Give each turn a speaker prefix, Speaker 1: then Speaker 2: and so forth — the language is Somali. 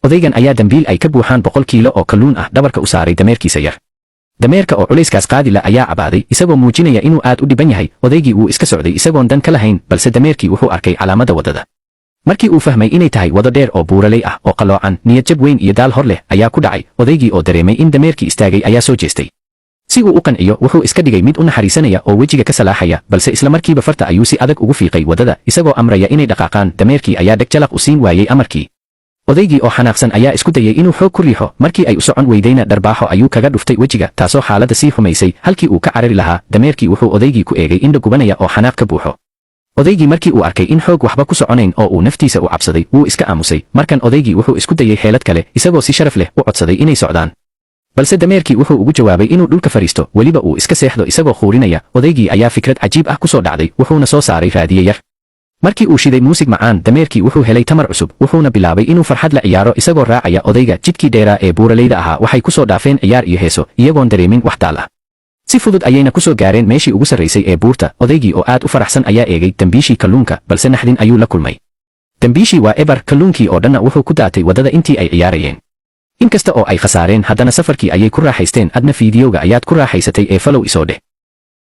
Speaker 1: odaygan ayaa dambiil ay ka buuxaan 100 kiilo oo kalluun ah dhabarka u saaray dameerkiisa yar. dameerka oo culayskaas qaadi la ayaa cabaaday isagoo muujinaya inuu aad u dhiban yahay. odaygii wuu iska socday isagoon dan ka lahayn, balse dameerkii wuxuu arkay calaamada wadada. markii uu fahmay inay tahay wado dheer oo buuraley ah oo qaloocan, niyad jab weyn iyo daal hor leh ayaa ku dhacay. odaygii oo dareemay in dameerkii istaagay ayaa soo jeestay. si uu u qanciyo wuxuu iska dhigay mid u naxariisanaya oo wejiga ka salaaxaya, balse isla markiiba farta ayuu si adag ugu fiiqay wadada isagoo amraya inay dhaqaaqaan. dameerkii ayaa dheg jalaq u siin waayey amarkii. odaygii oo xanaaqsan ayaa isku dayay inuu xoog ku riixo. markii ay u socon weydayna dharbaaxo ayuu kaga dhuftay wejiga, taasoo xaaladda sii xumaysay. halkii uu ka carari lahaa, dameerkii wuxuu odaygii ku eegay indho gubanaya oo xanaaq ka buuxo. odaygii markii uu arkay in xoog waxba ku soconayn oo uu naftiisa u cabsaday, wuu iska aamusay. markan odaygii wuxuu isku dayay xeelad kale, isagoo si sharaf leh u codsaday inay socdaan. balse dameerkii wuxuu ugu jawaabay inuu dhulka fariisto, weliba uu iska seexdo isagoo khuurinaya. odaygii ayaa fikrad cajiib ah ku soo dhacday, wuxuuna soo saaray raadiye yar. markii uu shiday muusig macaan, dameerkii wuxuu helay tamar cusub, wuxuuna bilaabay inuu farxad la ciyaaro isagoo raacaya odayga. jidkii dheeraa ee buuraleyda ahaa waxay ku soo dhaafeen ciyaar iyo heeso, iyagoon dareemin wax daal ah. si fudud ayayna ku soo gaareen meeshii ugu sarraysay ee buurta. odaygii oo aad u faraxsan ayaa eegay dambiishii kalluunka, balse naxdin ayuu la kulmay. dambiishii waa ebar, kalluunkii oo dhanna wuxuu ku daatay waddada intii ay ciyaarayeen. inkasta oo ay khasaareen, haddana safarkii ayay ku raaxaysteen. adna fiidiyowga ayaad ku raaxaysatay ee falow isoo dheh.